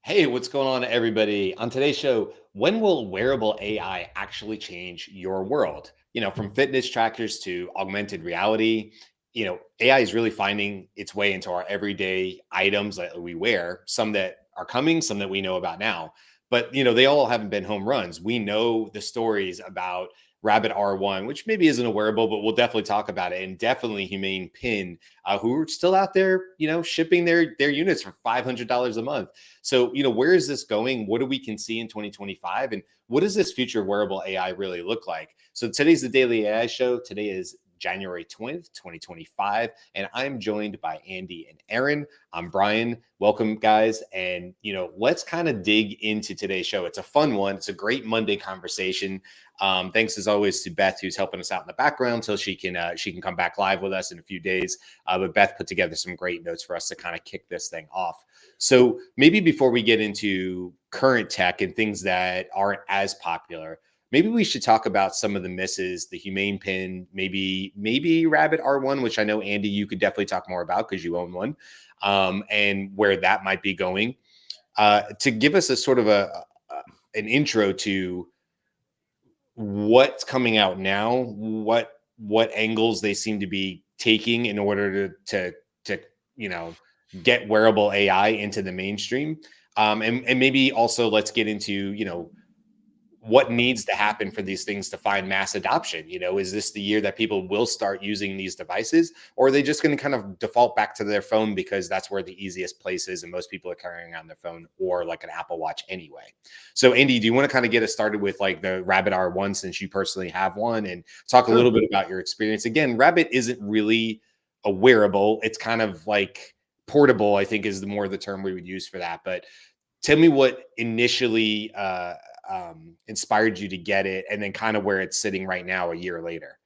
Hey, what's going on, everybody? On today's show, when will wearable AI actually change your world? From fitness trackers to augmented reality, AI is really finding its way into our everyday items that we wear, some that are coming, some that we know about now. But, they all haven't been home runs. We know the stories about Rabbit R1, which maybe isn't a wearable, but we'll definitely talk about it. And definitely Humane Pin, who are still out there, shipping their units for $500 a month. So, where is this going? What do we can see in 2025? And what does this future wearable AI really look like? So today's the Daily AI Show. Today is January 20th, 2025. And I'm joined by Andy and Aaron. I'm Brian. Welcome, guys. And, let's kind of dig into today's show. It's a fun one. It's a great Monday conversation. Thanks as always to Beth, who's helping us out in the background till she can come back live with us in a few days. But Beth put together some great notes for us to kind of kick this thing off. So maybe before we get into current tech and things that aren't as popular, maybe we should talk about some of the misses, the Humane Pin, maybe Rabbit R1, which I know, Andy, you could definitely talk more about because you own one, and where that might be going. To give us a sort of an intro to what's coming out now, what angles they seem to be taking in order to get wearable AI into the mainstream. And maybe also let's get into, what needs to happen for these things to find mass adoption. Is this the year that people will start using these devices, or are they just going to kind of default back to their phone because that's where the easiest place is and most people are carrying on their phone or like an Apple Watch anyway? So Andy, do you want to kind of get us started with like the Rabbit R1, since you personally have one, and talk a little bit about your experience? Again, Rabbit isn't really a wearable. It's kind of like portable, I think, is the term we would use for that. But tell me what initially inspired you to get it, and then kind of where it's sitting right now a year later.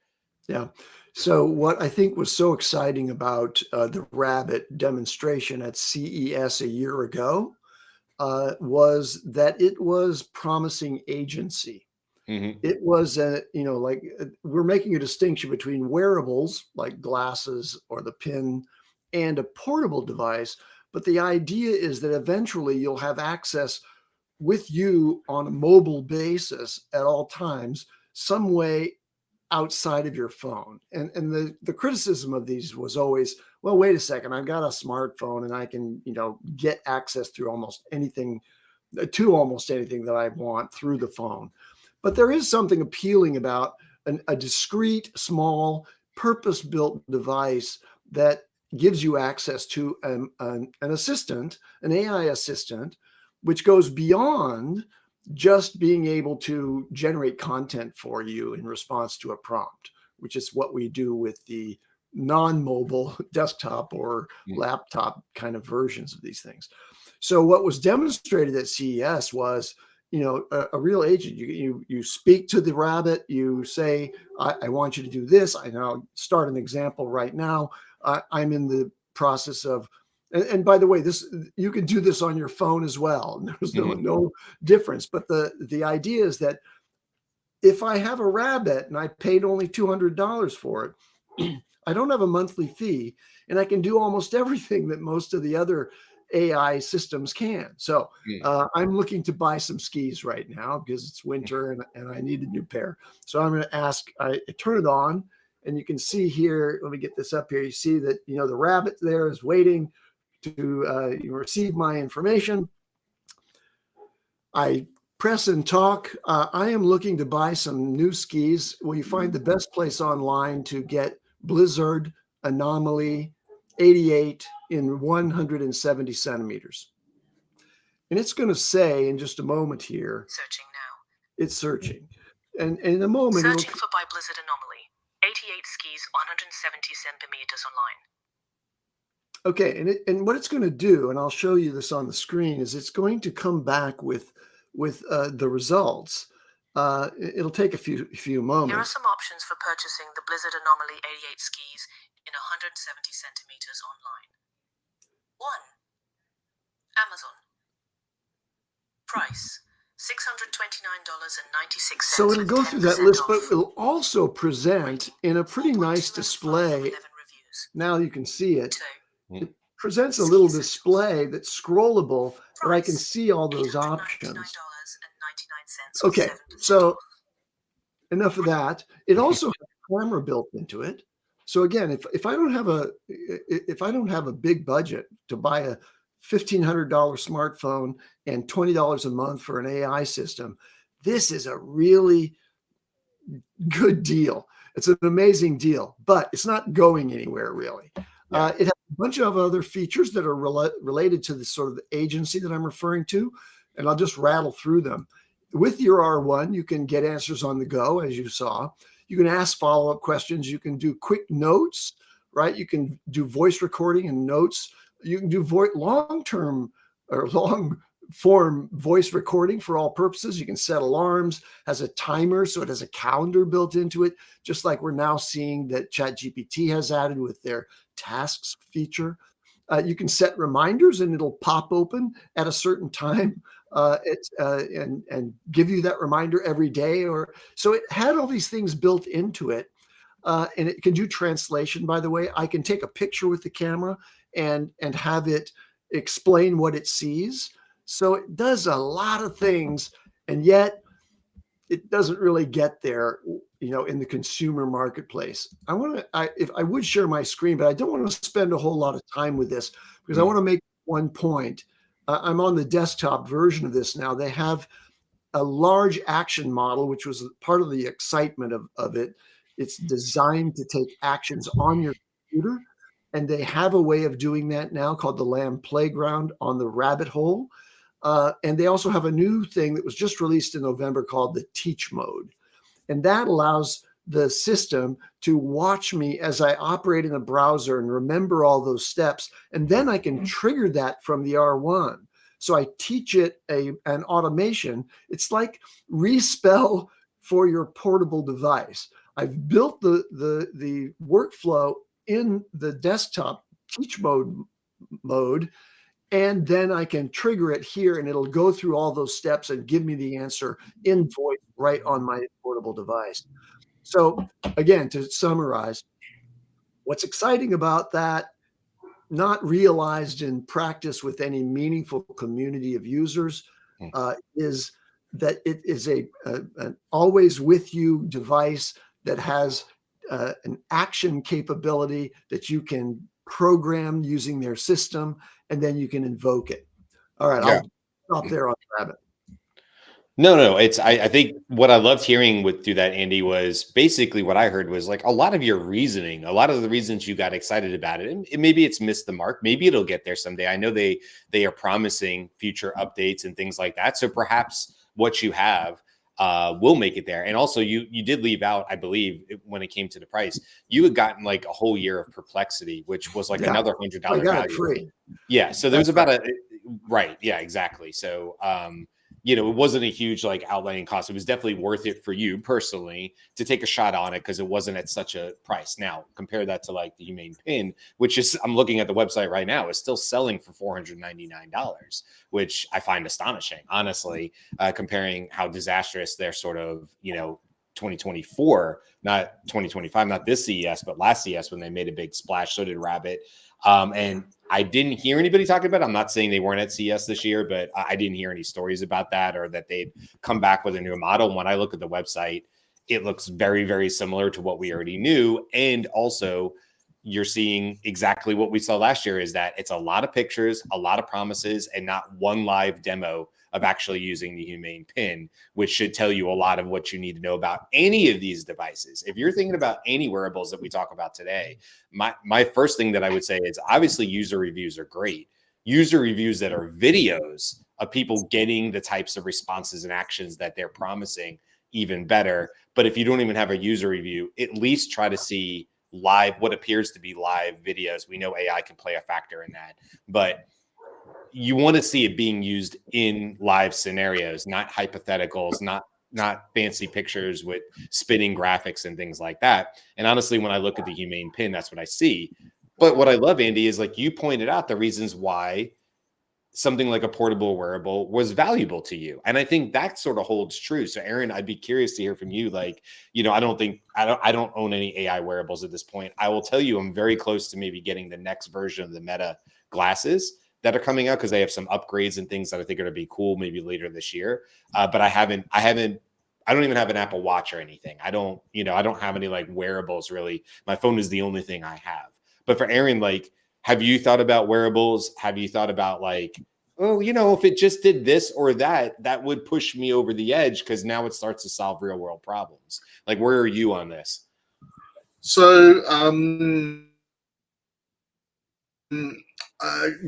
Yeah. So what I think was so exciting about the Rabbit demonstration at CES a year ago was that it was promising agency. Mm-hmm. It was, we're making a distinction between wearables like glasses or the pin and a portable device. But the idea is that eventually you'll have access with you on a mobile basis at all times, some way outside of your phone. And the criticism of these was always, well, wait a second, I've got a smartphone and I can, get access through almost anything that I want through the phone. But there is something appealing about a discrete, small, purpose-built device that gives you access to an assistant, an AI assistant, which goes beyond just being able to generate content for you in response to a prompt, which is what we do with the non-mobile desktop or laptop kind of versions of these things. So what was demonstrated at CES was, a real agent. You speak to the Rabbit, you say, I want you to do this. I now start an example right now. I'm in the process of, and by the way, you can do this on your phone as well. There's no difference. But the idea is that if I have a Rabbit and I paid only $200 for it, I don't have a monthly fee, and I can do almost everything that most of the other AI systems can. So I'm looking to buy some skis right now because it's winter and I need a new pair. So I'm going to I turn it on, and you can see here, let me get this up here. You see that, the Rabbit there is waiting to receive my information. I press and talk. I am looking to buy some new skis. Will you find the best place online to get Blizzard Anomaly 88 in 170 centimeters? And it's going to say in just a moment here. Searching now. It's searching. And in a moment. Searching for by Blizzard Anomaly 88 skis 170 centimeters online. Okay, and what it's going to do, and I'll show you this on the screen, is it's going to come back with the results. It'll take a few moments. Here are some options for purchasing the Blizzard Anomaly 88 skis in 170 centimeters online. 1. Amazon. Price $629.96. So it'll go through that list, but it'll also present in a pretty nice display. Now you can see it. It presents a little display that's scrollable but I can Price see all those options. $899.99 Okay, with 7% so off. enough of that. It also has a camera built into it. So again, if I don't have a big budget to buy a $1,500 smartphone and $20 a month for an AI system, this is a really good deal. It's an amazing deal, but it's not going anywhere really. Yeah. It has a bunch of other features that are related to the sort of the agency that I'm referring to, and I'll just rattle through them. With your R1, you can get answers on the go, as you saw. You can ask follow-up questions. You can do quick notes, right? You can do voice recording and notes. You can do long-term or long-form voice recording for all purposes. You can set alarms, has a timer, so it has a calendar built into it, just like we're now seeing that ChatGPT has added with their tasks feature. You can set reminders and it'll pop open at a certain time and give you that reminder every day. Or so it had all these things built into it. And it can do translation, by the way. I can take a picture with the camera and have it explain what it sees. So it does a lot of things, and yet it doesn't really get there, in the consumer marketplace. If I would share my screen, but I don't want to spend a whole lot of time with this because I want to make one point. I'm on the desktop version of this now. They have a large action model, which was part of the excitement of it. It's designed to take actions on your computer. And they have a way of doing that now called the Lamb Playground on the rabbit hole. And they also have a new thing that was just released in November called the Teach Mode. And that allows the system to watch me as I operate in a browser and remember all those steps. And then I can trigger that from the R1. So I teach it an automation. It's like respell for your portable device. I've built the workflow in the desktop teach mode, and then I can trigger it here and it'll go through all those steps and give me the answer in voice right on my portable device. So again, to summarize, what's exciting about that, not realized in practice with any meaningful community of users, is that it is an always with you device that has an action capability that you can program using their system, and then you can invoke it. All right, Yeah. I'll stop there on rabbit. No. I think what I loved hearing through that, Andy, was basically what I heard was like a lot of your reasoning, a lot of the reasons you got excited about it. And maybe it's missed the mark. Maybe it'll get there someday. I know they are promising future updates and things like that. So perhaps what you have will make it there. And also you did leave out, I believe, when it came to the price, you had gotten like a whole year of Perplexity, which was like another $100 I got value. it free. Yeah. So there's about right. Yeah, exactly. So, it wasn't a huge like outlaying cost. It was definitely worth it for you personally to take a shot on it because it wasn't at such a price. Now compare that to like the Humane pin, which is, I'm looking at the website right now, is still selling for $499, which I find astonishing, honestly, comparing how disastrous their sort of, 2024, not 2025, not this CES, but last CES when they made a big splash. So did Rabbit. And I didn't hear anybody talking about it. I'm not saying they weren't at CES this year, but I didn't hear any stories about that or that they'd come back with a new model. When I look at the website, it looks very, very similar to what we already knew. And also, you're seeing exactly what we saw last year, is that it's a lot of pictures, a lot of promises, and not one live demo of actually using the Humane pin, which should tell you a lot of what you need to know about any of these devices. If you're thinking about any wearables that we talk about today, my first thing that I would say is obviously user reviews are great. User reviews that are videos of people getting the types of responses and actions that they're promising, even better. But if you don't even have a user review, at least try to see live, what appears to be live videos. We know AI can play a factor in that, but you want to see it being used in live scenarios, not hypotheticals, not fancy pictures with spinning graphics and things like that. And honestly, when I look at the Humane pin, that's what I see. But what I love, Andy, is like you pointed out the reasons why something like a portable wearable was valuable to you. And I think that sort of holds true. So Aaron, I'd be curious to hear from you. Like, I don't own any AI wearables at this point. I will tell you, I'm very close to maybe getting the next version of the Meta glasses that are coming out because they have some upgrades and things that I think are going to be cool maybe later this year. But I don't even have an Apple Watch or anything. I don't have any like wearables really. My phone is the only thing I have. But for Aaron, like, have you thought about wearables? Have you thought about like, oh, if it just did this or that, that would push me over the edge because now it starts to solve real world problems. Like, where are you on this? So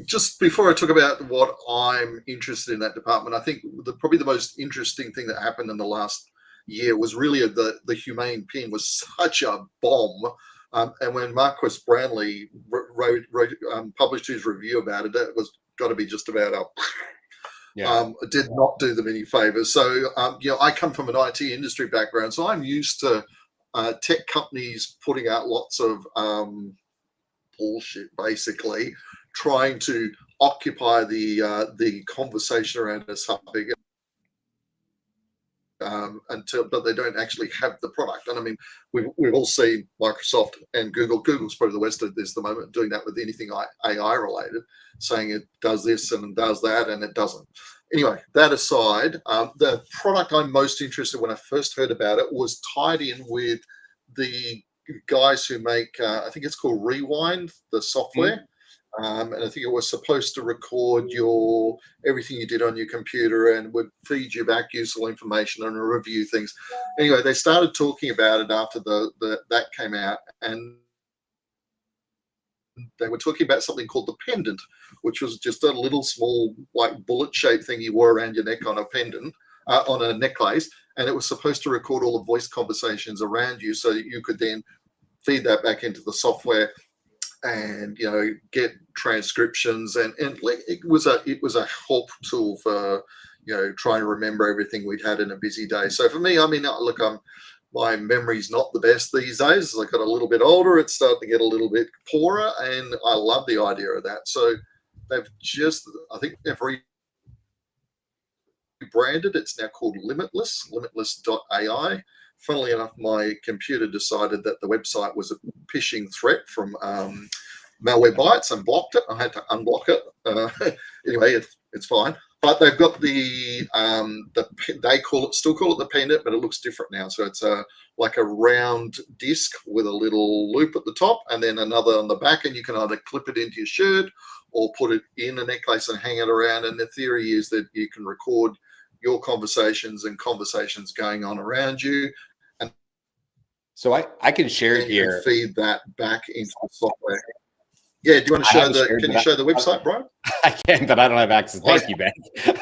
just before I talk about what I'm interested in that department, I think probably the most interesting thing that happened in the last year was really the Humane pin was such a bomb. And when Marquis Brownlee published his review about it, it was got to be just about up. It did not do them any favors. So, I come from an IT industry background, so I'm used to tech companies putting out lots of bullshit, basically, trying to occupy the conversation around a topic but they don't actually have the product. And I mean, we've all seen Microsoft and Google. Google's probably the worst at this at the moment, doing that with anything AI related, saying it does this and does that, and it doesn't. Anyway, that aside, the product I'm most interested in when I first heard about it was tied in with the guys who make, I think it's called Rewind, the software. And I think it was supposed to record everything you did on your computer and would feed you back useful information and review things. Anyway, they started talking about it after that came out, and they were talking about something called the pendant, which was just a little small like bullet-shaped thing you wore around your neck on a pendant, on a necklace, and it was supposed to record all the voice conversations around you so that you could then feed that back into the software and get transcriptions, and it was a help tool for trying to remember everything we'd had in a busy day. So for me, I mean, look, my memory's not the best these days. As I got a little bit older, it's starting to get a little bit poorer, and I love the idea of that. So I think they've rebranded. It's now called limitless.ai. Funnily enough, my computer decided that the website was a phishing threat from malware bytes and blocked it. I had to unblock it. Anyway, it's fine. But they've got they still call it the pendant, but it looks different now. So it's like a round disc with a little loop at the top and then another on the back, and you can either clip it into your shirt or put it in a necklace and hang it around. And the theory is that you can record your conversations and conversations going on around you. And so I can share it here. Feed that back into the software. Yeah, do you want to show can you show the website, Brian? I can, but I don't have access. Thank you, Beth.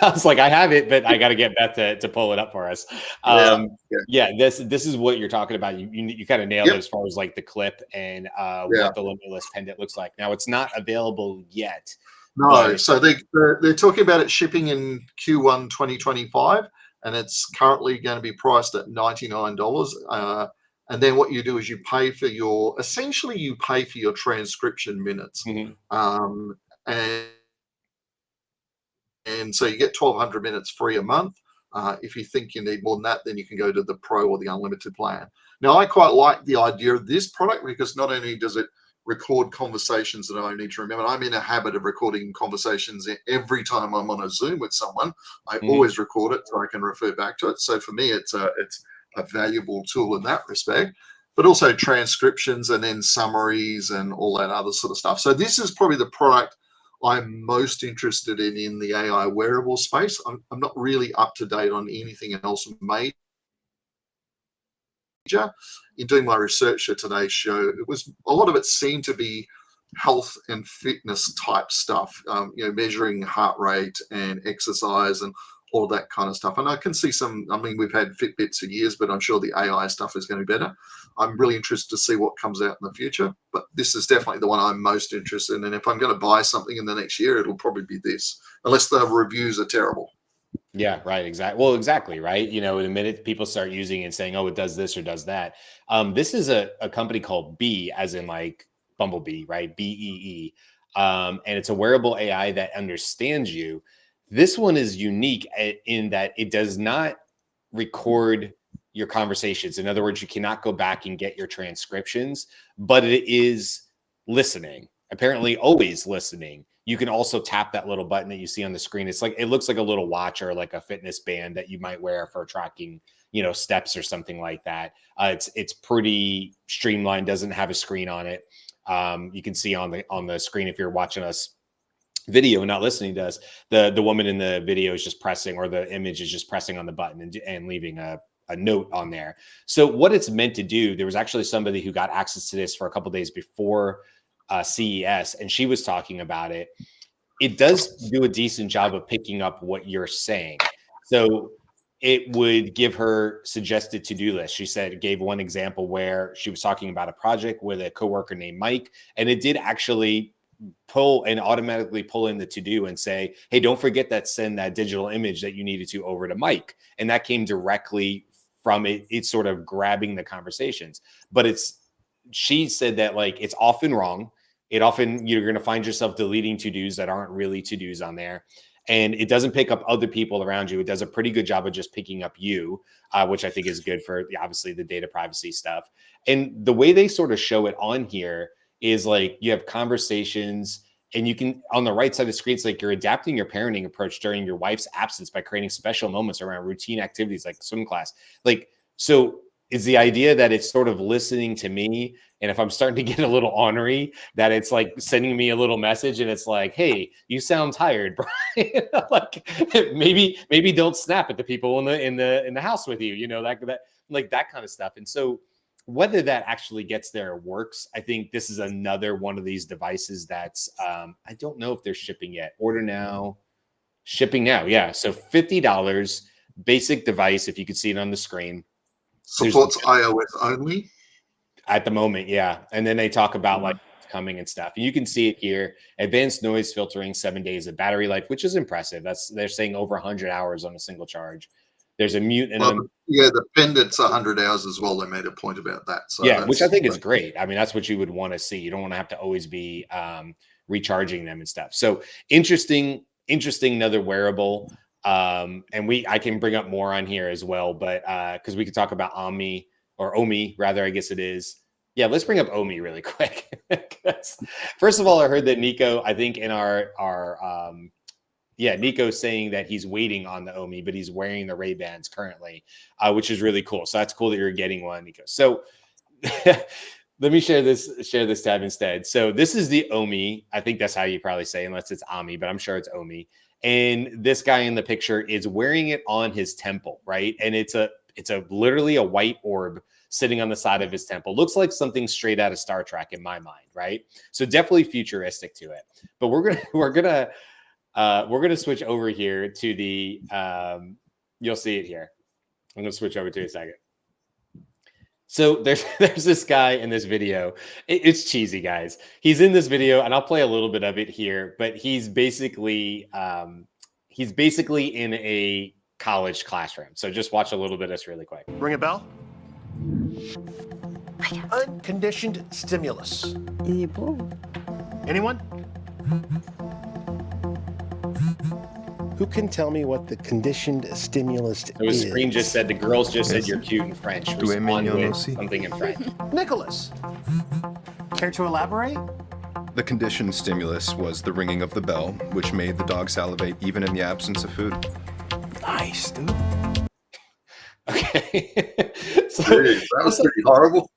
I was like, I have it, but I got to get Beth to pull it up for us. This is what you're talking about. You kind of nailed it as far as like the clip and what the limitless pendant looks like. Now it's not available yet. No, so they're talking about it shipping in Q1 2025, and it's currently going to be priced at $99. And then what you do is you pay for your transcription minutes. Mm-hmm. And so you get 1,200 minutes free a month. If you think you need more than that, then you can go to the Pro or the Unlimited plan. Now, I quite like the idea of this product because not only does it record conversations that I need to remember. I'm in a habit of recording conversations every time I'm on a Zoom with someone. I always record it so I can refer back to it. So for me, it's a valuable tool in that respect, but also transcriptions and then summaries and all that other sort of stuff. So this is probably the product I'm most interested in the AI wearable space. I'm not really up to date on anything else major. In doing my research for today's show, a lot of it seemed to be health and fitness type stuff, measuring heart rate and exercise and all that kind of stuff. And I can see we've had Fitbits for years, but I'm sure the AI stuff is going to be better. I'm really interested to see what comes out in the future, but this is definitely the one I'm most interested in. And if I'm going to buy something in the next year, it'll probably be this, unless the reviews are terrible. Yeah, right. Exactly. Well, exactly. Right. The minute people start using it and saying, oh, it does this or does that. This is a company called Bee, as in like Bumblebee, right? BEE. And it's a wearable AI that understands you. This one is unique in that it does not record your conversations. In other words, you cannot go back and get your transcriptions, but it is listening, apparently always listening you can also tap that little button that you see on the screen. It's like, it looks like a little watch or like a fitness band that you might wear for tracking, you know, steps or something like that. It's pretty streamlined, doesn't have a screen on it. You can see on the screen, if you're watching us video and not listening to us, the woman in the video is just pressing, or the image is just pressing on the button and leaving a note on there. So what it's meant to do, there was actually somebody who got access to this for a couple of days before CES, and she was talking about it. It does do a decent job of picking up what you're saying. So it would give her suggested to-do list. She said, it gave one example where she was talking about a project with a coworker named Mike, and it did actually pull and automatically pull in the to-do and say, hey, don't forget that, send that digital image that you needed to over to Mike. And that came directly from it. It's sort of grabbing the conversations, but she said that, like, it's often wrong. It often, you're going to find yourself deleting to-dos that aren't really to-dos on there. And it doesn't pick up other people around you. It does a pretty good job of just picking up you, which I think is good for obviously the data privacy stuff. And the way they sort of show it on here is like, you have conversations, and you can, on the right side of the screen, it's like you're adapting your parenting approach during your wife's absence by creating special moments around routine activities like swim class. Like, so is the idea that it's sort of listening to me, and if I'm starting to get a little ornery, that it's like sending me a little message, and it's like, hey, you sound tired, Brian. Like, maybe don't snap at the people in the house with you, you know, that like that kind of stuff. And so whether that actually gets there or works, I think this is another one of these devices that's I don't know if they're shipping yet. Order now, shipping now. Yeah, so $50 basic device, if you could see it on the screen. Supports iOS only at the moment, yeah. And then they talk about like coming and stuff. And you can see it here. Advanced noise filtering, 7 days of battery life, which is impressive. They're saying over 100 hours on a single charge. There's a mute and the pendant's 100 hours as well. They made a point about that. So yeah, which I think is great. I mean, that's what you would want to see. You don't want to have to always be recharging them and stuff. So interesting, another wearable. And I can bring up more on here as well, but because we could talk about Omi rather, I guess it is. Yeah, let's bring up Omi really quick. First of all, I heard that Nico, I think in Nico's saying that he's waiting on the Omi, but he's wearing the Ray-Bans currently, which is really cool. So that's cool that you're getting one, Nico. So let me share this tab instead. So this is the Omi. I think that's how you probably say, unless it's Ami, but I'm sure it's Omi. And this guy in the picture is wearing it on his temple, right? And it's literally a white orb sitting on the side of his temple. Looks like something straight out of Star Trek in my mind, right? So definitely futuristic to it. But we're gonna switch over here to the you'll see it here. I'm gonna switch over to a second. So there's this guy in this video. It's cheesy, guys. He's in this video, and I'll play a little bit of it here. But he's basically in a college classroom. So just watch a little bit of this really quick. Ring a bell? Unconditioned stimulus. Anyone? Who can tell me what the conditioned stimulus is? So his screen just said, the girls just said you're cute in French. Respond with something in French. Nicholas, care to elaborate? The conditioned stimulus was the ringing of the bell, which made the dog salivate even in the absence of food. Nice, dude. Okay. So that was pretty horrible.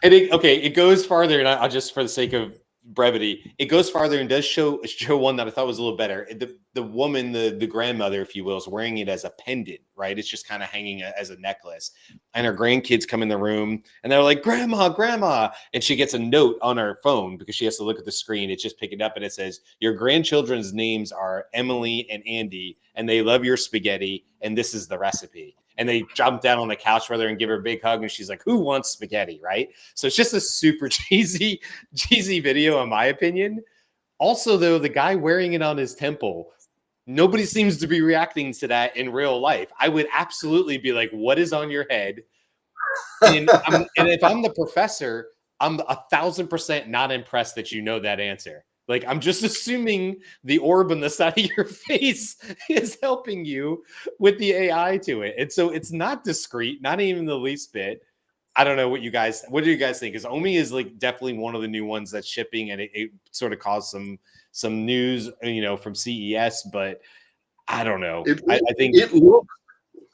It goes farther, and I'll just, for the sake of brevity, it goes farther and does show one that I thought was a little better. The woman, the grandmother, if you will, is wearing it as a pendant, right? It's just kind of hanging as a necklace. And her grandkids come in the room and they're like, grandma. And she gets a note on her phone because she has to look at the screen. It's just picking up and it says, your grandchildren's names are Emily and Andy, and they love your spaghetti, and this is the recipe. And they jump down on the couch with her and give her a big hug. And she's like, who wants spaghetti, right? So it's just a super cheesy video, in my opinion. Also, though, the guy wearing it on his temple, nobody seems to be reacting to that in real life. I would absolutely be like, what is on your head? And if I'm the professor, I'm 1,000% not impressed that you know that answer. Like, I'm just assuming the orb on the side of your face is helping you with the AI to it. And so it's not discreet, not even the least bit. I don't know what do you guys think? Because Omi is like definitely one of the new ones that's shipping, and it sort of caused some news, from CES, but I don't know. It, I think it looks.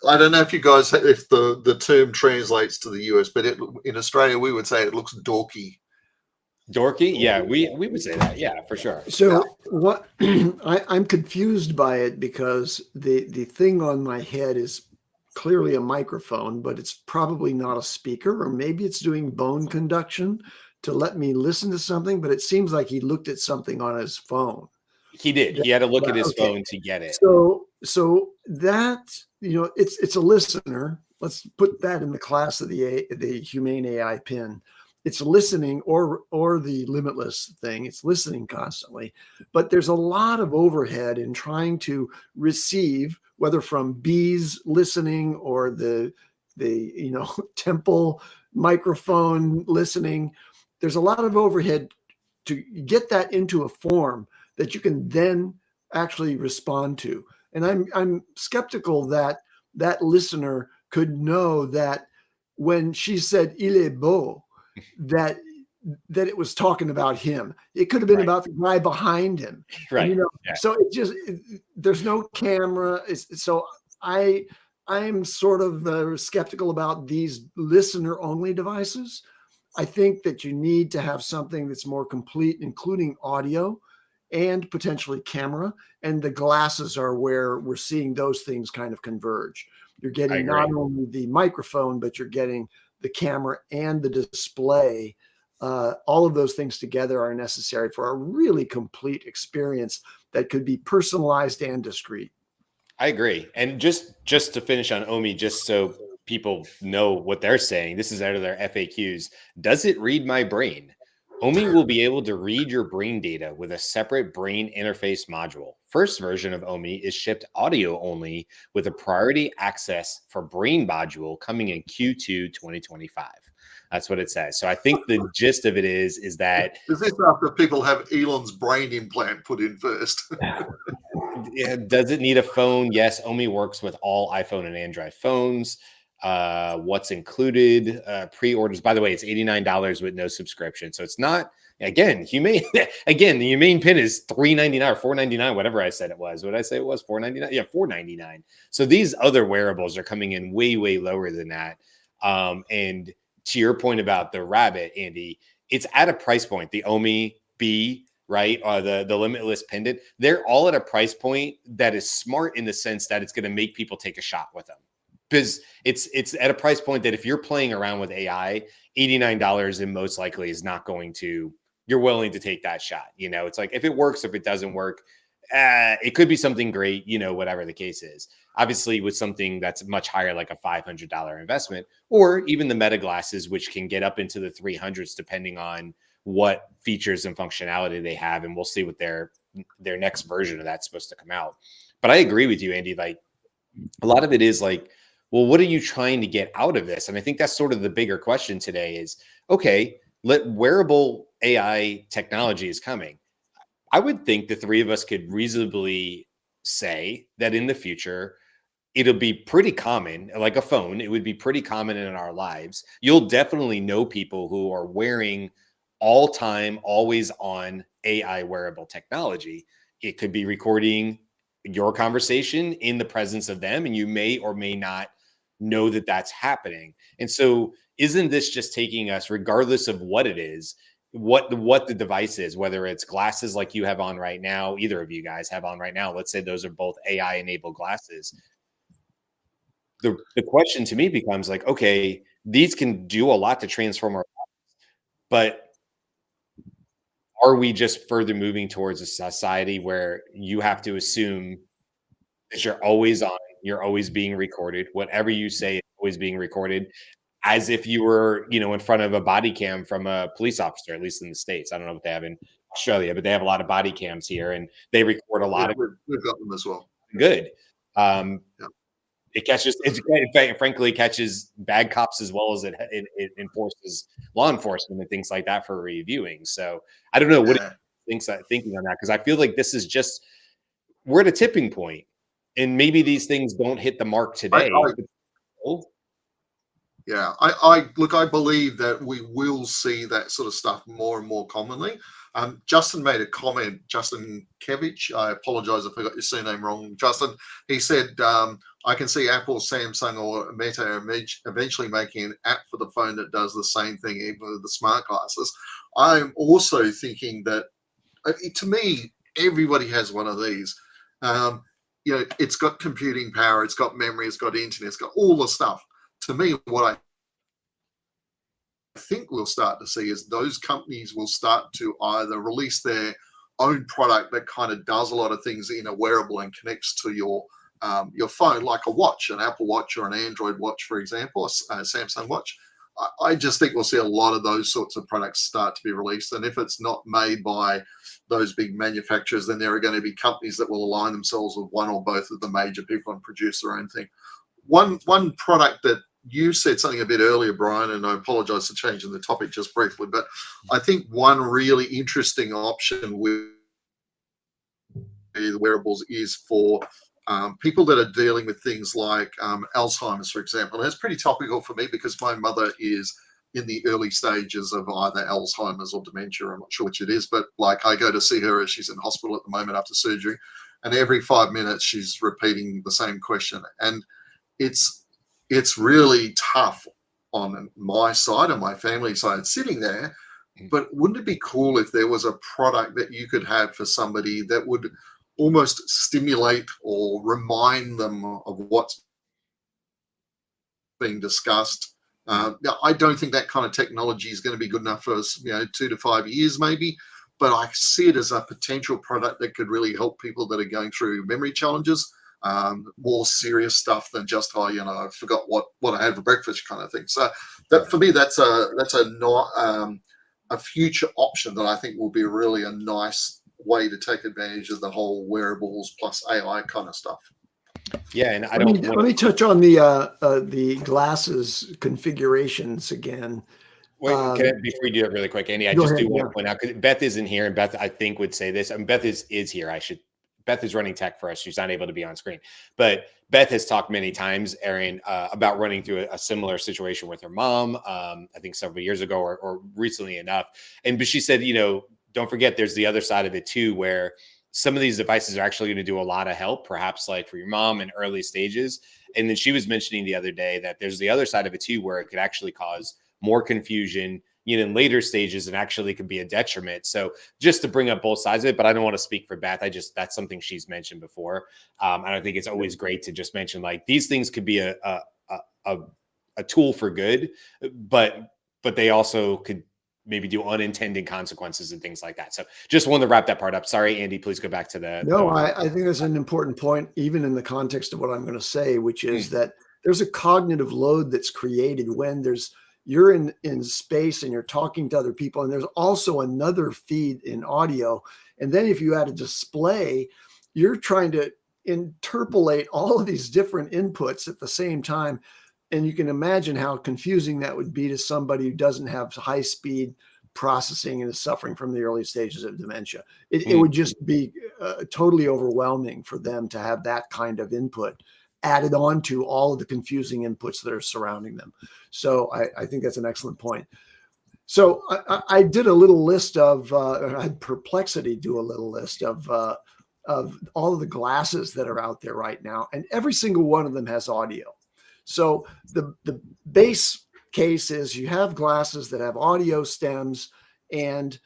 I don't know if you guys, if the term translates to the US, but in Australia we would say it looks dorky. dorky. Yeah, we would say that. Yeah, for sure. So what I'm confused by it because the thing on my head is clearly a microphone, but it's probably not a speaker, or maybe it's doing bone conduction to let me listen to something, but it seems like he looked at something on his phone. He did. He had to look at his Okay. phone to get it. So that, it's a listener. Let's put that in the class of the Humane AI pin. It's listening, or the limitless thing. It's listening constantly, but there's a lot of overhead in trying to receive, whether from bees listening or the temple microphone listening. There's a lot of overhead to get that into a form that you can then actually respond to. And I'm skeptical that that listener could know that when she said "il est beau," that it was talking about him. It could have been Right. about the guy behind him. Right. And, Yeah. so there's no camera. So I'm sort of skeptical about these listener only devices. I think that you need to have something that's more complete, including audio and potentially camera. And the glasses are where we're seeing those things kind of converge. You're getting not only the microphone, but you're getting the camera and the display. All of those things together are necessary for a really complete experience that could be personalized and discreet. I agree. And just to finish on Omi, just so people know what they're saying, this is out of their FAQs. Does it read my brain? Omi will be able to read your brain data with a separate brain interface module. First version of Omi is shipped audio only with a priority access for brain module coming in Q2 2025. That's what it says. So I think the gist of it is that Is this after people have Elon's brain implant put in first? does it need a phone? Yes, Omi works with all iPhone and Android phones. What's included? Pre-orders. By the way, it's $89 with no subscription. So it's not, again, Humane. Again, the Humane pin is $399 or $499, whatever I said it was. What did I say it was? $499? Yeah, $499. So these other wearables are coming in way, way lower than that. And to your point about the rabbit, Andy, it's at a price point. The Omi B, right? The limitless pendant, they're all at a price point that is smart in the sense that it's going to make people take a shot with them. Because it's at a price point that if you're playing around with AI, $89 and most likely is not going to, you're willing to take that shot. It's like, if it works, if it doesn't work, it could be something great, whatever the case is. Obviously, with something that's much higher, like a $500 investment, or even the Meta glasses, which can get up into the 300s, depending on what features and functionality they have. And we'll see what their next version of that's supposed to come out. But I agree with you, Andy. Like, a lot of it is like, well, what are you trying to get out of this? And I think that's sort of the bigger question today is, okay, wearable AI technology is coming. I would think the three of us could reasonably say that in the future, it'll be pretty common, like a phone. It would be pretty common in our lives. You'll definitely know people who are wearing all time, always on AI wearable technology. It could be recording your conversation in the presence of them, and you may or may not know that that's happening. And so isn't this just taking us, regardless of what it is, what the device is, whether it's glasses like you have on right now, either of you guys have on right now, let's say those are both AI enabled glasses. The question to me becomes like, okay, these can do a lot to transform our lives, but are we just further moving towards a society where you have to assume that you're always on, you're always being recorded, whatever you say is always being recorded, as if you were, in front of a body cam from a police officer, at least in the States. I don't know what they have in Australia, but they have a lot of body cams here, and they record a lot of we've got them as well. good. Yeah. It catches, frankly, catches bad cops as well as it enforces law enforcement and things like that for reviewing. So I don't know what thinking on that, because I feel like this is just, we're at a tipping point, and maybe these things don't hit the mark today. Yeah, I believe that we will see that sort of stuff more and more commonly. Justin made a comment, Justin Kevich. I apologize if I got your surname wrong, Justin. He said, I can see Apple, Samsung, or Meta eventually making an app for the phone that does the same thing, even with the smart glasses. I'm also thinking that, to me, everybody has one of these. It's got computing power, it's got memory, it's got internet, it's got all the stuff. To me, what I think we'll start to see is those companies will start to either release their own product that kind of does a lot of things in a wearable and connects to your phone, like a watch, an Apple Watch or an Android watch, for example, a Samsung watch. I just think we'll see a lot of those sorts of products start to be released. And if it's not made by those big manufacturers, then there are going to be companies that will align themselves with one or both of the major people and produce their own thing. One product that you said something a bit earlier, Brian, and I apologize for changing the topic just briefly, but I think one really interesting option with the wearables is for people that are dealing with things like Alzheimer's, for example. And that's pretty topical for me because my mother is in the early stages of either Alzheimer's or dementia. I'm not sure which it is, but like I go to see her as she's in hospital at the moment after surgery, and every 5 minutes she's repeating the same question. And it's really tough on my side and my family side sitting there. But wouldn't it be cool if there was a product that you could have for somebody that would almost stimulate or remind them of what's being discussed? I don't think that kind of technology is going to be good enough for us, 2 to 5 years maybe, but I see it as a potential product that could really help people that are going through memory challenges, more serious stuff than just, I forgot what I had for breakfast kind of thing. So that for me, that's a future option that I think will be really a nice way to take advantage of the whole wearables plus AI kind of stuff. Yeah, and let me touch on the glasses configurations again. Wait, before you do that really quick, Andy, I just do want to point out, because Beth isn't here, and Beth, I think, would say this. I mean, Beth is here. Beth is running tech for us. She's not able to be on screen. But Beth has talked many times, Aaron, about running through a similar situation with her mom, I think several years ago or recently enough. But she said, don't forget there's the other side of it too, where some of these devices are actually going to do a lot of help, perhaps like for your mom in early stages. And then she was mentioning the other day that there's the other side of it too, where it could actually cause more confusion, in later stages, and actually could be a detriment. So just to bring up both sides of it, but I don't want to speak for Beth. that's something she's mentioned before. And I think it's always great to just mention like these things could be a tool for good, but they also could maybe do unintended consequences and things like that. So just wanted to wrap that part up. Sorry, Andy, please go back to the. No, I think that's an important point, even in the context of what I'm going to say, which is that there's a cognitive load that's created when you're in space and you're talking to other people, and there's also another feed in audio. And then if you add a display, you're trying to interpolate all of these different inputs at the same time. And you can imagine how confusing that would be to somebody who doesn't have high speed processing and is suffering from the early stages of dementia. It would just be totally overwhelming for them to have that kind of input added on to all of the confusing inputs that are surrounding them. So I think that's an excellent point. So I did a little list of, I had Perplexity do a little list of all of the glasses that are out there right now, and every single one of them has audio. So the base case is you have glasses that have audio stems and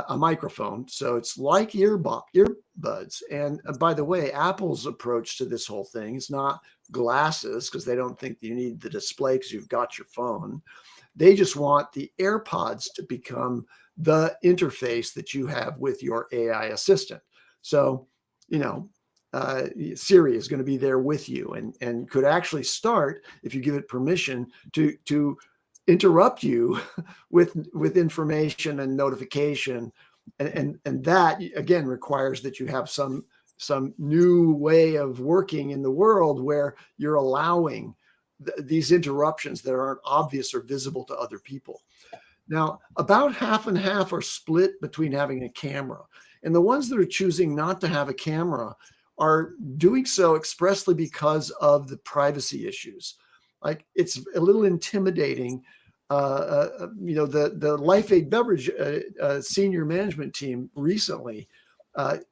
a microphone. So it's like earbuds. And by the way, Apple's approach to this whole thing is not glasses, because they don't think you need the display because you've got your phone. They just want the AirPods to become the interface that you have with your AI assistant. So, Siri is going to be there with you and could actually start, if you give it permission, to interrupt you with information and notification. And that, again, requires that you have some new way of working in the world where you're allowing these interruptions that aren't obvious or visible to other people. Now, about half and half are split between having a camera. And the ones that are choosing not to have a camera are doing so expressly because of the privacy issues. Like it's a little intimidating. The Life Aid Beverage senior management team recently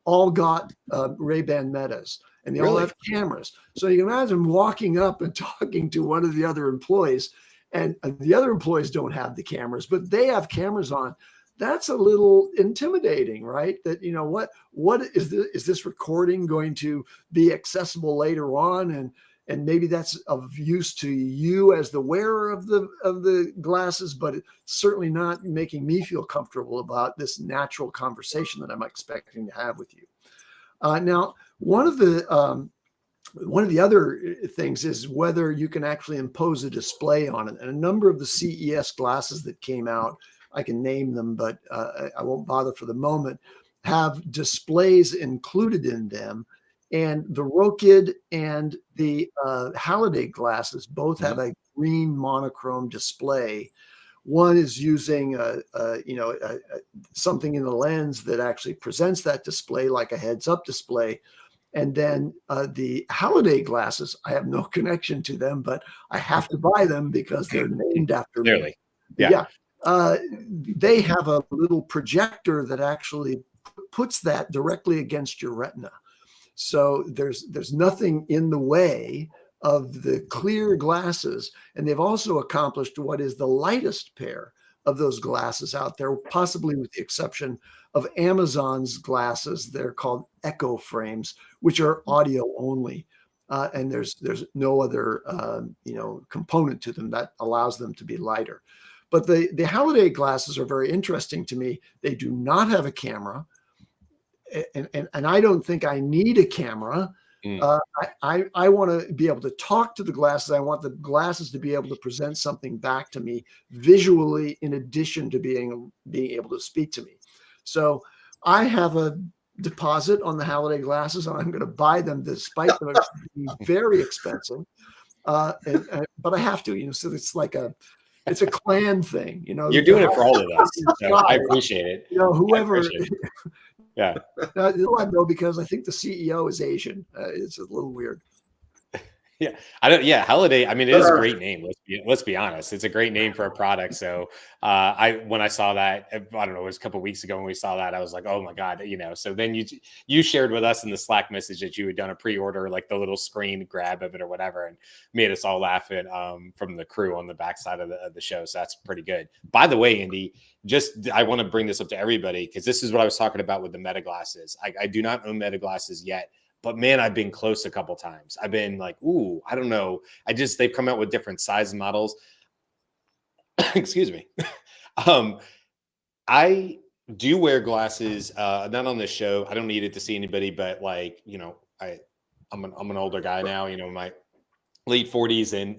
all got Ray-Ban Metas, and they all Really? have cameras. So you can imagine walking up and talking to one of the other employees, and the other employees don't have the cameras, but they have cameras on. That's a little intimidating, right? That, what is this recording going to be accessible later on? And maybe that's of use to you as the wearer of the glasses, but it's certainly not making me feel comfortable about this natural conversation that I'm expecting to have with you. Now, one of the other things is whether you can actually impose a display on it. And a number of the CES glasses that came out, I can name them, but I won't bother for the moment, have displays included in them. And the Rokid and the Halliday glasses both have a green monochrome display. One is using something in the lens that actually presents that display like a heads-up display. And then the Halliday glasses, I have no connection to them, but I have to buy them because they're named after me. Yeah. They have a little projector that actually puts that directly against your retina. So there's nothing in the way of the clear glasses. And they've also accomplished what is the lightest pair of those glasses out there, possibly with the exception of Amazon's glasses. They're called Echo frames, which are audio only. And there's no other component to them that allows them to be lighter. But the Halliday glasses are very interesting to me. They do not have a camera. And I don't think I need a camera. I want to be able to talk to the glasses. I want the glasses to be able to present something back to me visually, in addition to being able to speak to me. So I have a deposit on the Halliday glasses, and I'm going to buy them despite them being very expensive. But I have to, so it's like it's a clan thing, You're doing it for all of us. So I appreciate it. Whoever. Yeah. I know because I think the CEO is Asian. It's a little weird. Yeah. Halliday. I mean, it is a great name. Let's be honest. It's a great name for a product. So when I saw that, I don't know, it was a couple of weeks ago when we saw that, I was like, oh my God, so then you shared with us in the Slack message that you had done a pre-order, like the little screen grab of it or whatever, and made us all laughing from the crew on the backside of the show. So that's pretty good. By the way, Andy, I want to bring this up to everybody because this is what I was talking about with the Meta glasses. I do not own Meta glasses yet. But man, I've been close a couple times. I've been like, ooh, I don't know. They've come out with different size models. Excuse me. I do wear glasses, not on this show. I don't need it to see anybody, but like, I'm an older guy now, my late 40s. And,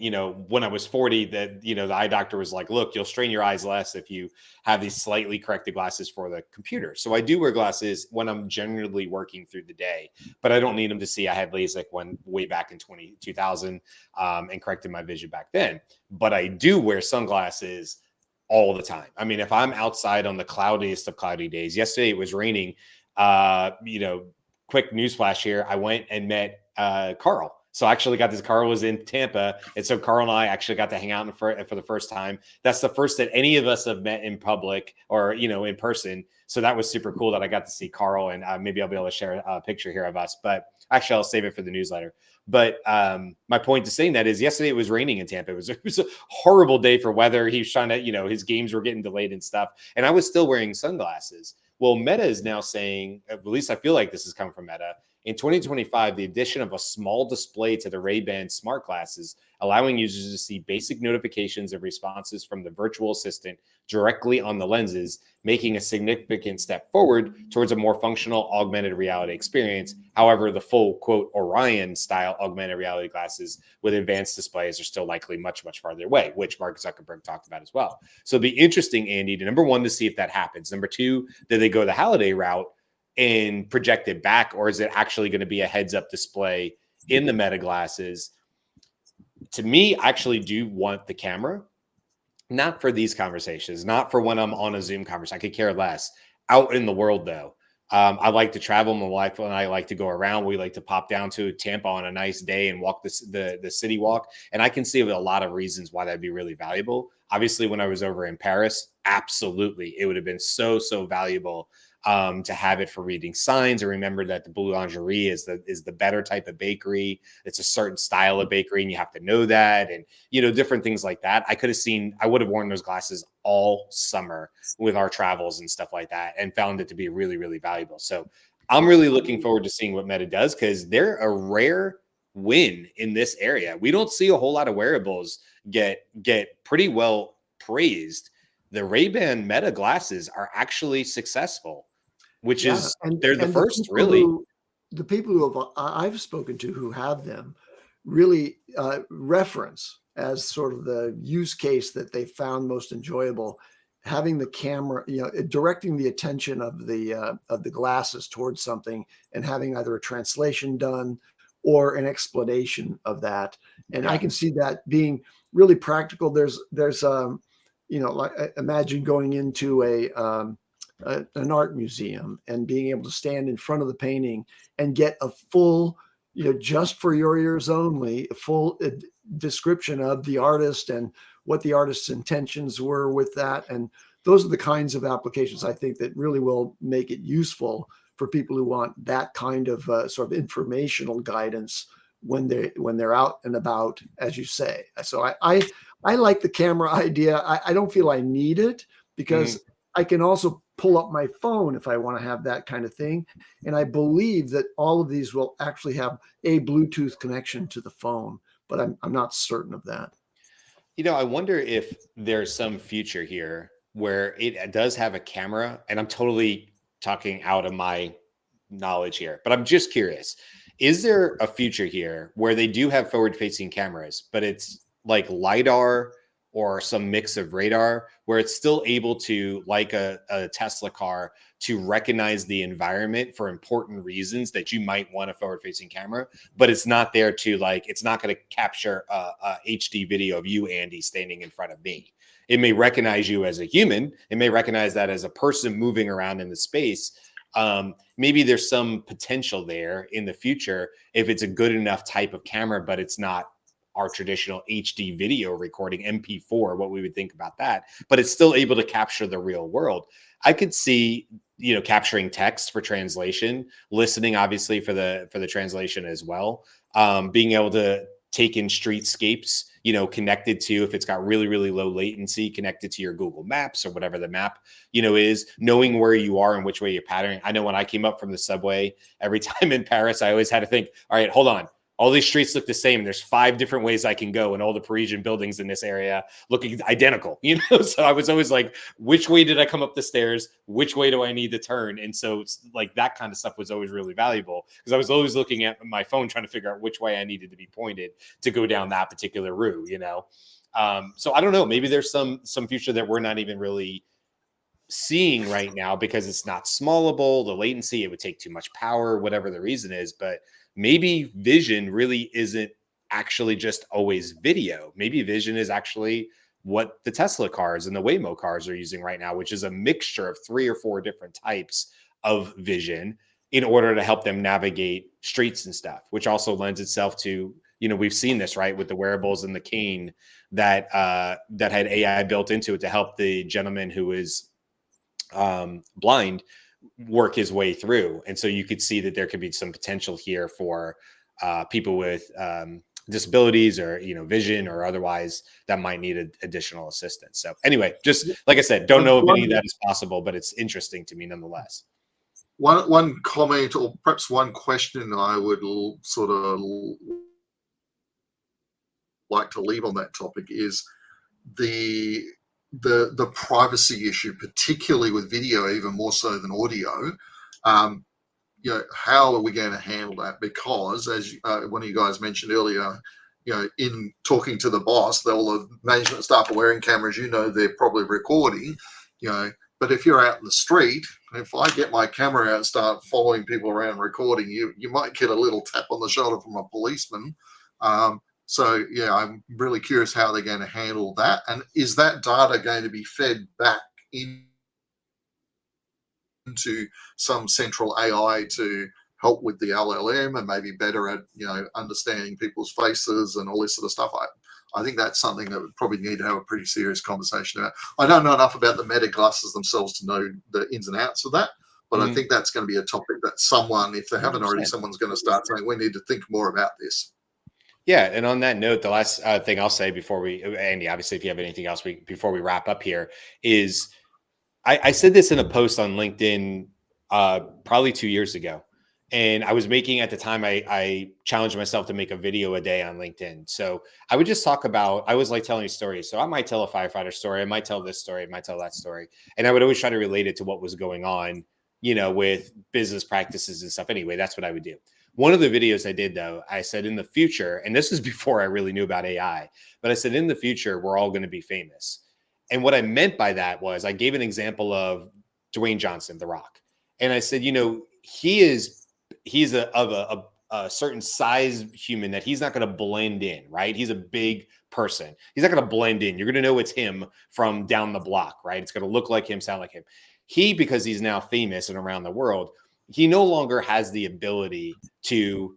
when I was 40, the eye doctor was like, look, you'll strain your eyes less if you have these slightly corrected glasses for the computer. So I do wear glasses when I'm generally working through the day, but I don't need them to see. I had LASIK way back in 2000 and corrected my vision back then. But I do wear sunglasses all the time. I mean, if I'm outside on the cloudiest of cloudy days, yesterday it was raining, quick newsflash here. I went and met Carl. So I actually got Carl was in Tampa. And so Carl and I actually got to hang out for the first time. That's the first that any of us have met in public or, in person. So that was super cool that I got to see Carl, and maybe I'll be able to share a picture here of us, but actually I'll save it for the newsletter. But my point to saying that is yesterday it was raining in Tampa. It was a horrible day for weather. He was trying to, his games were getting delayed and stuff. And I was still wearing sunglasses. Well, Meta is now saying, at least I feel like this is coming from Meta, in 2025, the addition of a small display to the Ray-Ban smart glasses, allowing users to see basic notifications and responses from the virtual assistant directly on the lenses, making a significant step forward towards a more functional augmented reality experience. However, the full, quote, Orion-style augmented reality glasses with advanced displays are still likely much, much farther away, which Mark Zuckerberg talked about as well. So it'd be interesting, Andy, number one, to see if that happens. Number two, did they go the Halliday route and project it back, or is it actually going to be a heads-up display in the Meta glasses? To me, I actually do want the camera, not for these conversations, not for when I'm on a Zoom conversation. I could care less. Out in the world, though, I like to travel. My wife and I like to go around. We like to pop down to Tampa on a nice day and walk the city walk. And I can see a lot of reasons why that'd be really valuable. Obviously, when I was over in Paris, absolutely, it would have been so valuable to have it for reading signs, or remember that the boulangerie is the better type of bakery. It's a certain style of bakery, and you have to know that, and different things like that. I would have worn those glasses all summer with our travels and stuff like that, and found it to be really valuable. So I'm really looking forward to seeing what Meta does, because they're a rare win in this area. We don't see a whole lot of wearables get pretty well praised. The Ray-Ban Meta glasses are actually successful, which is they're the first, really. The people who I've spoken to who have them really reference as sort of the use case that they found most enjoyable, having the camera, directing the attention of the glasses towards something and having either a translation done or an explanation of that. And I can see that being really practical. There's like imagine going into an art museum and being able to stand in front of the painting and get a full, just for your ears only, a full description of the artist and what the artist's intentions were with that. And those are the kinds of applications I think that really will make it useful for people who want that kind of sort of informational guidance when they're out and about, as you say. So I like the camera idea. I don't feel I need it, because I can also pull up my phone if I want to have that kind of thing. And I believe that all of these will actually have a Bluetooth connection to the phone, but I'm not certain of that. I wonder if there's some future here where it does have a camera, and I'm totally talking out of my knowledge here, but I'm just curious. Is there a future here where they do have forward-facing cameras, but it's like LiDAR or some mix of radar, where it's still able to, like a Tesla car, to recognize the environment for important reasons that you might want a forward-facing camera, but it's not there to it's not going to capture a HD video of you, Andy, standing in front of me. It may recognize you as a human. It may recognize that as a person moving around in the space. Maybe there's some potential there in the future if it's a good enough type of camera, but it's not our traditional HD video recording, MP4, what we would think about that, but it's still able to capture the real world. I could see, capturing text for translation, listening, obviously, for the translation as well. Being able to take in streetscapes, connected to, if it's got really low latency, connected to your Google Maps or whatever the map, is, knowing where you are and which way you're patterning. I know when I came up from the subway, every time in Paris, I always had to think, all right, hold on. All these streets look the same. There's 5 different ways I can go, and all the Parisian buildings in this area looking identical, So I was always like, which way did I come up the stairs? Which way do I need to turn? And so it's like that kind of stuff was always really valuable, because I was always looking at my phone trying to figure out which way I needed to be pointed to go down that particular route, So I don't know. Maybe there's some future that we're not even really seeing right now, because it's not smallable, the latency, it would take too much power, whatever the reason is. But maybe vision really isn't actually just always video. Maybe vision is actually what the Tesla cars and the Waymo cars are using right now, which is a mixture of 3 or 4 different types of vision in order to help them navigate streets and stuff, which also lends itself to, we've seen this, right, with the wearables and the cane that had AI built into it to help the gentleman who is blind work his way through. And so you could see that there could be some potential here for people with disabilities or, vision or otherwise, that might need additional assistance. So anyway, just like I said, don't know if any of that is possible, but it's interesting to me nonetheless. One comment, or perhaps one question I would sort of like to leave on that topic, is the privacy issue, particularly with video, even more so than audio. How are we going to handle that? Because, as one of you guys mentioned earlier, in talking to the boss, all the management staff are wearing cameras. They're probably recording. But if you're out in the street, if I get my camera out and start following people around recording, you might get a little tap on the shoulder from a policeman. So, I'm really curious how they're going to handle that. And is that data going to be fed back into into some central AI to help with the LLM and maybe better at, understanding people's faces and all this sort of stuff. I think that's something that we probably need to have a pretty serious conversation about. I don't know enough about the meta glasses themselves to know the ins and outs of that, but I think that's going to be a topic that someone, if they haven't already, 100%. someone's going to start saying, we need to think more about this. Yeah, and on that note, the last thing I'll say before Andy, obviously, if you have anything else before we wrap up here, is I said this in a post on LinkedIn probably 2 years ago. And I was making, at the time, I challenged myself to make a video a day on LinkedIn. So I would just talk about, I was like telling stories. So I might tell a firefighter story. I might tell this story. I might tell that story. And I would always try to relate it to what was going on, with business practices and stuff. Anyway, that's what I would do. One of the videos I did, though, I said in the future, and this is before I really knew about AI, but I said in the future, we're all going to be famous. And what I meant by that was I gave an example of Dwayne Johnson, The Rock. And I said, he's of a certain size human that he's not going to blend in, right? He's a big person. He's not going to blend in. You're going to know it's him from down the block, right? It's going to look like him, sound like him. He, because he's now famous and around the world, he no longer has the ability to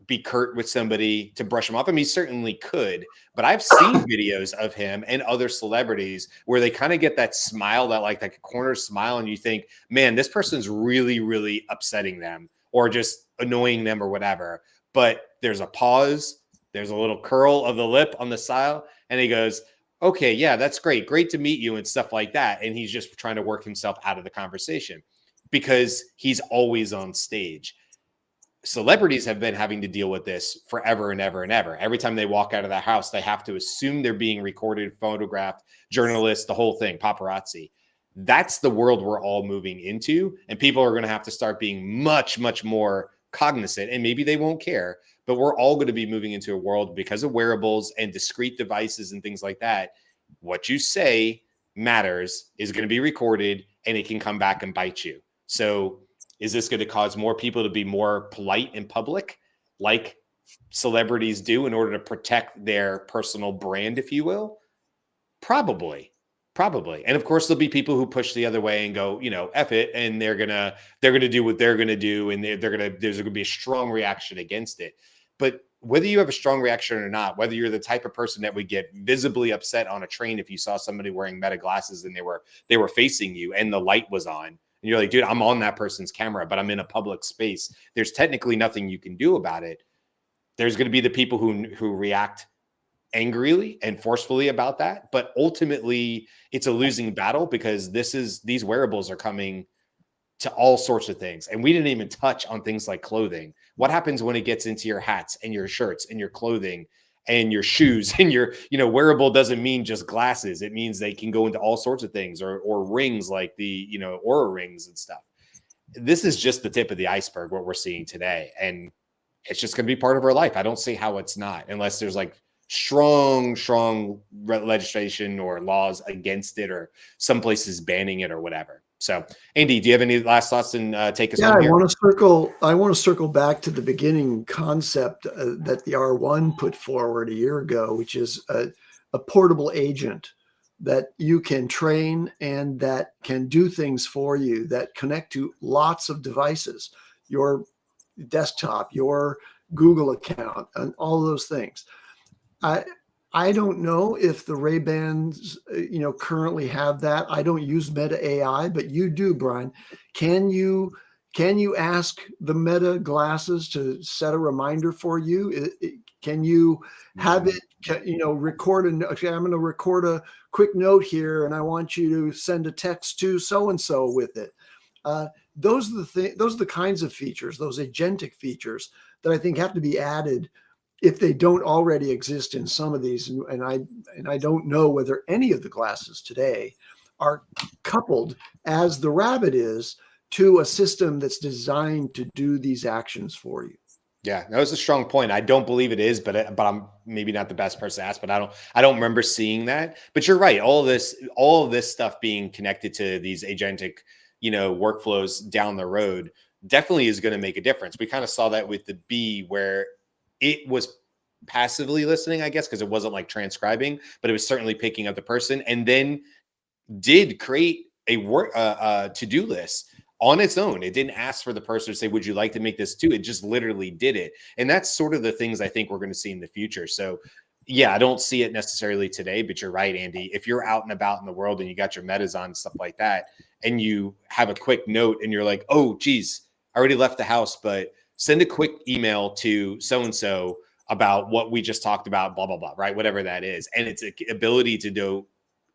be curt with somebody, to brush him off. I mean, he certainly could, but I've seen videos of him and other celebrities where they kind of get that smile, that like a corner smile, and you think, man, this person's really, really upsetting them or just annoying them or whatever. But there's a pause, there's a little curl of the lip on the side, and he goes, okay, yeah, that's great. Great to meet you and stuff like that. And he's just trying to work himself out of the conversation because he's always on stage. Celebrities have been having to deal with this forever and ever and ever. Every time they walk out of the house, they have to assume they're being recorded, photographed, journalists, the whole thing, paparazzi. That's the world we're all moving into. And people are going to have to start being much, much more cognizant, and maybe they won't care, but we're all going to be moving into a world because of wearables and discrete devices and things like that. What you say matters, is going to be recorded, and it can come back and bite you. So is this going to cause more people to be more polite in public, like celebrities do, in order to protect their personal brand, if you will? Probably. And of course, there'll be people who push the other way and go, F it. And they're going to do what they're going to do. And there's going to be a strong reaction against it. But whether you have a strong reaction or not, whether you're the type of person that would get visibly upset on a train if you saw somebody wearing meta glasses and they were facing you and the light was on, and you're like, dude, I'm on that person's camera, but I'm in a public space. There's technically nothing you can do about it. There's going to be the people who react angrily and forcefully about that, but ultimately it's a losing battle because these wearables are coming to all sorts of things. And we didn't even touch on things like clothing. What happens when it gets into your hats and your shirts and your clothing and your shoes and your, wearable doesn't mean just glasses. It means they can go into all sorts of things, or rings like the, Aura rings and stuff. This is just the tip of the iceberg, what we're seeing today. And it's just going to be part of our life. I don't see how it's not, unless there's like strong legislation or laws against it, or some places banning it or whatever. So, Andy, do you have any last thoughts and take us on here? I want to circle back to the beginning concept that the R1 put forward a year ago, which is a portable agent that you can train and that can do things for you, that connect to lots of devices, your desktop, your Google account, and all those things. I don't know if the Ray-Bans, currently have that. I don't use Meta AI, but you do, Brian. Can you ask the Meta glasses to set a reminder for you? Can you have it, record I'm going to record a quick note here, and I want you to send a text to so-and-so with it. Those are the kinds of features, those agentic features that I think have to be added if they don't already exist in some of these. And I don't know whether any of the glasses today are coupled, as the Rabbit is, to a system that's designed to do these actions for you. Yeah, that was a strong point. I don't believe it is, but I'm maybe not the best person to ask, but I don't remember seeing that. But you're right. All of this stuff being connected to these agentic, workflows down the road definitely is going to make a difference. We kind of saw that with the Bee, where it was passively listening, I guess, because it wasn't like transcribing, but it was certainly picking up the person, and then did create a to-do list on its own. It didn't ask for the person to say, would you like to make this too? It just literally did it. And that's sort of the things I think we're going to see in the future. So yeah, I don't see it necessarily today, but you're right, Andy. If you're out and about in the world and you got your metas on and stuff like that, and you have a quick note and you're like, oh, geez, I already left the house, but send a quick email to so-and-so about what we just talked about, blah, blah, blah, right? Whatever that is. And it's an ability to go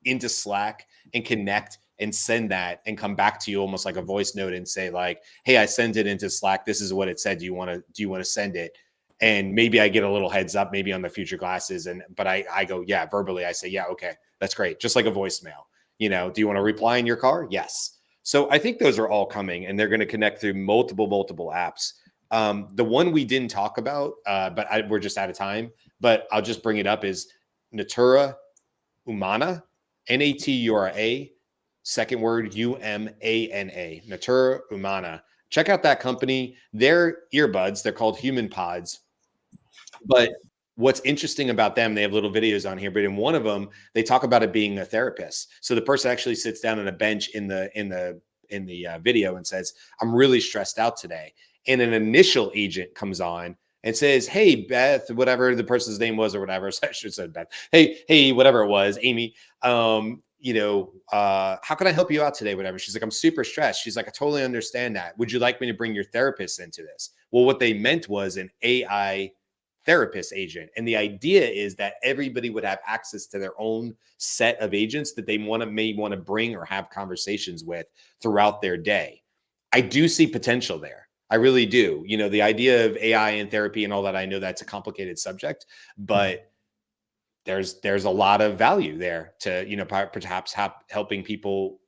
into Slack and connect and send that and come back to you almost like a voice note and say like, hey, I sent it into Slack. This is what it said. Do you want to send it? And maybe I get a little heads up maybe on the future classes. But I go, yeah, verbally, I say, yeah, okay, that's great. Just like a voicemail, do you want to reply in your car? Yes. So I think those are all coming, and they're going to connect through multiple apps. The one we didn't talk about, but we're just out of time, but I'll just bring it up, is Natura Humana, Natura, second word UMANA, Natura Humana. Check out that company. Their earbuds, they're called Human Pods. But what's interesting about them, they have little videos on here, but in one of them, they talk about it being a therapist. So the person actually sits down on a bench in the video and says, I'm really stressed out today. And an initial agent comes on and says, hey, Beth, whatever the person's name was or whatever. So I should have said Beth. Hey, whatever it was, Amy, how can I help you out today? Whatever. She's like, I'm super stressed. She's like, I totally understand that. Would you like me to bring your therapist into this? Well, what they meant was an AI therapist agent. And the idea is that everybody would have access to their own set of agents that they may want to bring or have conversations with throughout their day. I do see potential there. I really do. The idea of AI and therapy and all that, I know that's a complicated subject, but there's a lot of value there to, perhaps helping people,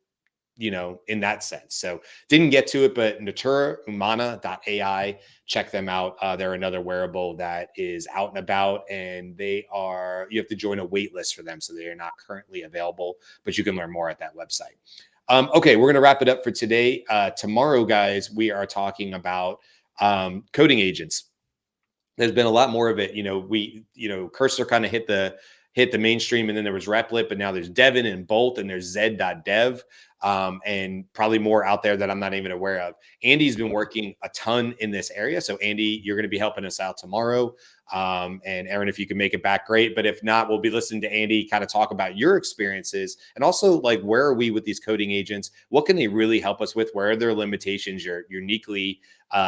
in that sense. So didn't get to it, but naturahumana.ai, check them out. They're another wearable that is out and about, and you have to join a wait list for them. So they are not currently available, but you can learn more at that website. Okay, we're going to wrap it up for today. Tomorrow, guys, we are talking about coding agents. There's been a lot more of it. Cursor kind of hit the mainstream, and then there was Replit, but now there's Devin and Bolt, and there's Zed.dev, and probably more out there that I'm not even aware of. Andy's been working a ton in this area. So Andy, you're going to be helping us out tomorrow. And Aaron, if you can make it back, great. But if not, we'll be listening to Andy kind of talk about your experiences, and also like, where are we with these coding agents? What can they really help us with? Where are their limitations? You're uniquely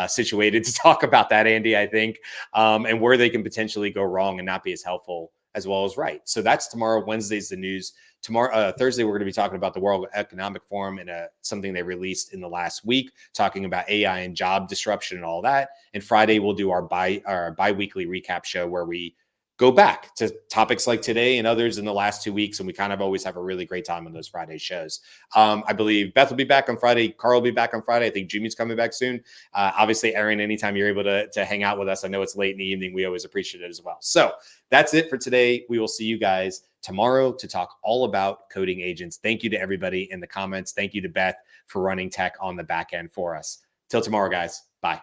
situated to talk about that, Andy, I think, and where they can potentially go wrong and not be as helpful as well as right. So that's tomorrow. Wednesday's the news. Tomorrow, Thursday, we're going to be talking about the World Economic Forum and something they released in the last week, talking about AI and job disruption and all that. And Friday, we'll do our bi-weekly recap show where we go back to topics like today and others in the last 2 weeks. And we kind of always have a really great time on those Friday shows. I believe Beth will be back on Friday. Carl will be back on Friday. I think Jyunmi's coming back soon. Obviously, Aaron, anytime you're able to hang out with us, I know it's late in the evening, we always appreciate it as well. So that's it for today. We will see you guys tomorrow to talk all about coding agents. Thank you to everybody in the comments. Thank you to Beth for running tech on the back end for us. Till tomorrow, guys. Bye.